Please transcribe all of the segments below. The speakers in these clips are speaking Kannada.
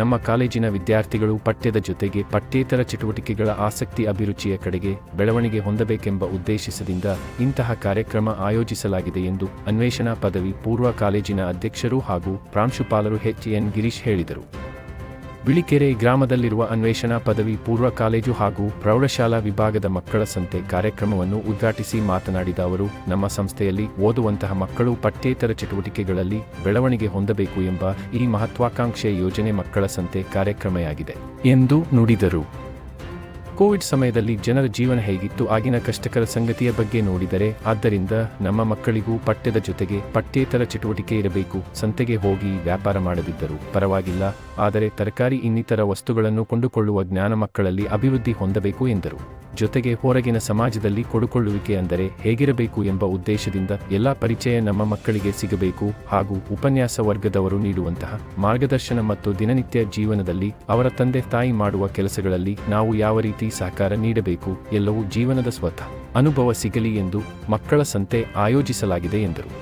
ನಮ್ಮ ಕಾಲೇಜಿನ ವಿದ್ಯಾರ್ಥಿಗಳು ಪಠ್ಯದ ಜೊತೆಗೆ ಪಠ್ಯೇತರ ಚಟುವಟಿಕೆಗಳ ಆಸಕ್ತಿ ಅಭಿರುಚಿಯ ಕಡೆಗೆ ಬೆಳವಣಿಗೆ ಹೊಂದಬೇಕೆಂಬ ಉದ್ದೇಶದಿಂದ ಇಂತಹ ಕಾರ್ಯಕ್ರಮ ಆಯೋಜಿಸಲಾಗಿದೆ ಎಂದು ಅನ್ವೇಷಣಾ ಪದವಿ ಪೂರ್ವ ಕಾಲೇಜಿನ ಅಧ್ಯಕ್ಷರು ಹಾಗೂ ಪ್ರಾಂಶುಪಾಲರು ಎನ್ ಗಿರೀಶ್ ಹೇಳಿದರು. ಬಿಳಿಕೆರೆ ಗ್ರಾಮದಲ್ಲಿರುವ ಅನ್ವೇಷಣಾ ಪದವಿ ಪೂರ್ವ ಕಾಲೇಜು ಹಾಗೂ ಪ್ರೌಢಶಾಲಾ ವಿಭಾಗದ ಮಕ್ಕಳ ಸಂತೆ ಕಾರ್ಯಕ್ರಮವನ್ನು ಉದ್ಘಾಟಿಸಿ ಮಾತನಾಡಿದ ಅವರು, ನಮ್ಮ ಸಂಸ್ಥೆಯಲ್ಲಿ ಓದುವಂತಹ ಮಕ್ಕಳು ಪಠ್ಯೇತರ ಚಟುವಟಿಕೆಗಳಲ್ಲಿ ಬೆಳವಣಿಗೆ ಹೊಂದಬೇಕು ಎಂಬ ಈ ಮಹತ್ವಾಕಾಂಕ್ಷೆಯ ಯೋಜನೆ ಮಕ್ಕಳ ಸಂತೆ ಕಾರ್ಯಕ್ರಮವಾಗಿದೆ ಎಂದು ನುಡಿದರು. ಕೋವಿಡ್ ಸಮಯದಲ್ಲಿ ಜನರ ಜೀವನ ಹೇಗಿತ್ತು, ಆಗಿನ ಕಷ್ಟಕರ ಸಂಗತಿಯ ಬಗ್ಗೆ ನೋಡಿದರೆ, ಆದ್ದರಿಂದ ನಮ್ಮ ಮಕ್ಕಳಿಗೂ ಪಠ್ಯದ ಜೊತೆಗೆ ಪಠ್ಯೇತರ ಚಟುವಟಿಕೆ ಇರಬೇಕು. ಸಂತೆಗೆ ಹೋಗಿ ವ್ಯಾಪಾರ ಮಾಡದಿದ್ದರೂ ಪರವಾಗಿಲ್ಲ, ಆದರೆ ತರಕಾರಿ ಇನ್ನಿತರ ವಸ್ತುಗಳನ್ನು ಕೊಂಡುಕೊಳ್ಳುವ ಜ್ಞಾನ ಮಕ್ಕಳಲ್ಲಿ ಅಭಿವೃದ್ಧಿ ಹೊಂದಬೇಕು ಎಂದರು. ಜೊತೆಗೆ ಹೊರಗಿನ ಸಮಾಜದಲ್ಲಿ ಕೊಡುಕೊಳ್ಳುವಿಕೆ ಅಂದರೆ ಹೇಗಿರಬೇಕು ಎಂಬ ಉದ್ದೇಶದಿಂದ ಎಲ್ಲ ಪರಿಚಯ ನಮ್ಮ ಮಕ್ಕಳಿಗೆ ಸಿಗಬೇಕು ಹಾಗೂ ಉಪನ್ಯಾಸ ವರ್ಗದವರು ನೀಡುವಂತಹ ಮಾರ್ಗದರ್ಶನ ಮತ್ತು ದಿನನಿತ್ಯ ಜೀವನದಲ್ಲಿ ಅವರ ತಂದೆ ತಾಯಿ ಮಾಡುವ ಕೆಲಸಗಳಲ್ಲಿ ನಾವು ಯಾವ ರೀತಿ ಸಹಕಾರ ನೀಡಬೇಕು, ಎಲ್ಲವೂ ಜೀವನದ ಸ್ವತಃ ಅನುಭವ ಸಿಗಲಿ ಎಂದು ಮಕ್ಕಳ ಸಂತೆ ಆಯೋಜಿಸಲಾಗಿದೆ ಎಂದರು.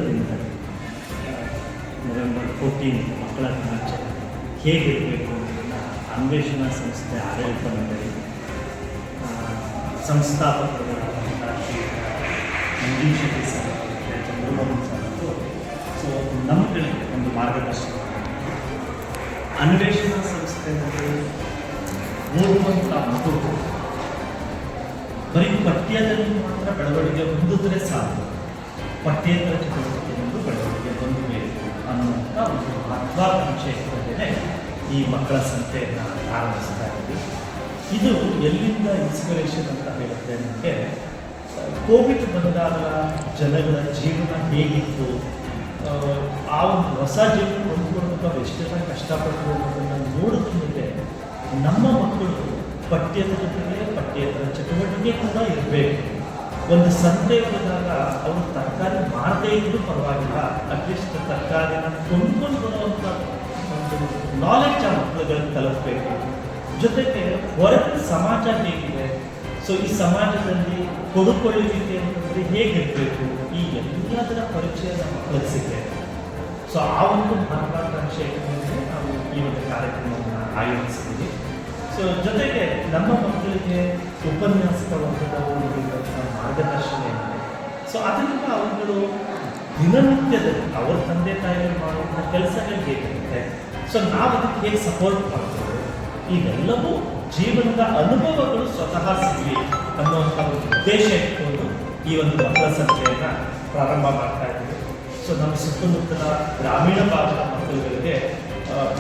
ದಿನದಲ್ಲಿ November 14 ಮಕ್ಕಳ ದಿನಾಚರಣೆ ಹೇಗಿರಬೇಕು ಅನ್ನೋದನ್ನು ಅನ್ವೇಷಣಾ ಸಂಸ್ಥೆ ಆಡಳಿತ ಮಂಡಳಿ ಸಂಸ್ಥಾಪಕರಾದಂಥ Shri Manjula Shetty sir Chandramohan sir so ನಮ್ಮಗಳಿಗೆ ಒಂದು ಮಾರ್ಗದರ್ಶನ. ಅನ್ವೇಷಣಾ ಸಂಸ್ಥೆಯಲ್ಲಿ ಓದುವಂಥ ಮಗು ಬರೀ ಪಠ್ಯದಲ್ಲಿ ಮಾತ್ರ ಬೆಳವಣಿಗೆ ಹೊಂದಿದ್ರೆ ಸಾಕು, ಪಠ್ಯೇತರ ಚಟುವಟಿಕೆಯನ್ನು ಬೆಳವಣಿಗೆ ಹೊಂದಬೇಕು ಅನ್ನುವಂಥ ಒಂದು ಮಹತ್ವಾಕಾಂಕ್ಷೆಯಿಂದಲೇ ಈ ಮಕ್ಕಳ ಸಂಸ್ಥೆಯನ್ನು ಆರಂಭಿಸ್ತಾ ಇದ್ದೀವಿ. ಇದು ಎಲ್ಲಿಂದ ಇನ್ಸ್ಪಿರೇಷನ್ ಅಂತ ಹೇಳುತ್ತೆ ನನಗೆ, ಕೋವಿಡ್ ಬಂದಾಗ ಜನಗಳ ಜೀವನ ಹೇಗಿತ್ತು, ಆ ಒಂದು ಹೊಸ ಜೀವನ ಹೊಂದ್ಕೊಳ್ಳೋಕೆ ನಾವು ಎಷ್ಟೆಲ್ಲ ಕಷ್ಟಪಟ್ಟು ಅನ್ನೋದನ್ನು ನೋಡಿದ ಮೇಲೆ ನಮ್ಮ ಮಕ್ಕಳು ಪಠ್ಯದ ಜೊತೆಗೆ ಪಠ್ಯೇತರ ಚಟುವಟಿಕೆ ಕೂಡ ಇರಬೇಕು. ಒಂದು ಸಂತೆ ಹೋದಾಗ ಅವರು ತರಕಾರಿ ಮಾಡದೇ ಇದ್ರೂ ಪರವಾಗಿಲ್ಲ, ಅಟ್ಲೀಸ್ಟ್ ತರಕಾರಿನ ಕೊಂಡ್ಕೊಂಡು ಬರುವಂಥ ಒಂದು ನಾಲೆಡ್ಜ್ ಆ ಮಕ್ಕಳುಗಳಿಗೆ ತಲುಪಬೇಕು. ಜೊತೆಗೆ ಹೊರಗಿನ ಸಮಾಜ ಹೇಗಿದೆ, ಸೊ ಈ ಸಮಾಜದಲ್ಲಿ ಕೊಡುಕೊಳ್ಳುವಿಕೆ ಅಂತಂದರೆ ಹೇಗಿರಬೇಕು, ಈ ಎಲ್ಲದರ ಪರಿಚಯ ನಮ್ಮ ಮಕ್ಕಳಿಗೆ ಸಿಗಬೇಕು. ಸೊ ಆ ಒಂದು ಮಹತ್ವಾಕಾಂಕ್ಷೆ ಮೇಲೆ ನಾವು ಈ ಒಂದು ಕಾರ್ಯಕ್ರಮವನ್ನು ಆಯೋಜಿಸಿದ್ದೀವಿ. ಸೊ ಜೊತೆಗೆ ನಮ್ಮ ಮಕ್ಕಳಿಗೆ ಉಪನ್ಯಾಸಕ ವರ್ಗದ ಮಾರ್ಗದರ್ಶನ ಇದೆ. ಸೊ ಅದರಿಂದ ಅವುಗಳು ದಿನನಿತ್ಯದಲ್ಲಿ ಅವರ ತಂದೆ ತಾಯಿಗಳು ಮಾಡುವಂಥ ಕೆಲಸಗಳು ಹೇಗಿರುತ್ತೆ, ಸೊ ನಾವು ಅದಕ್ಕೆ ಹೇಗೆ ಸಪೋರ್ಟ್ ಮಾಡ್ತೀವಿ, ಇವೆಲ್ಲವೂ ಜೀವನದ ಅನುಭವಗಳು ಸ್ವತಃ ಸಿಗಲಿ ಅನ್ನುವಂಥ ಒಂದು ಉದ್ದೇಶ ಇಟ್ಕೊಂಡು ಈ ಒಂದು ಮಕ್ಕಳ ಸಂಖ್ಯೆಯನ್ನು ಪ್ರಾರಂಭ ಮಾಡ್ತಾ ಇದ್ದೀವಿ. ಸೊ ನಮ್ಮ ಸುತ್ತಮುತ್ತಲ ಗ್ರಾಮೀಣ ಭಾಗದ ಮಕ್ಕಳುಗಳಿಗೆ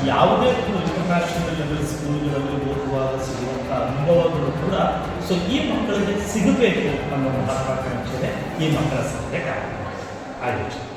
ಯಾವುದೇ ಒಂದು ಇಂಟರ್ನ್ಯಾಷನಲ್ ಲೆವೆಲ್ ಸ್ಕೂಲ್ಗಳಲ್ಲಿ ಓದುವಾಗ ಸಿಗುವಂಥ ಅನುಭವಗಳು ಕೂಡ ಸೊ ಈ ಮಕ್ಕಳಿಗೆ ಸಿಗಬೇಕು ಅನ್ನೋ ಮಹತ್ವಾಕಾಂಕ್ಷೆ ಈ ಮಕ್ಕಳ ಸಂಸ್ಥೆ ಕಾರ್ಯಕ್ರಮ ಆಯೋಜನೆ.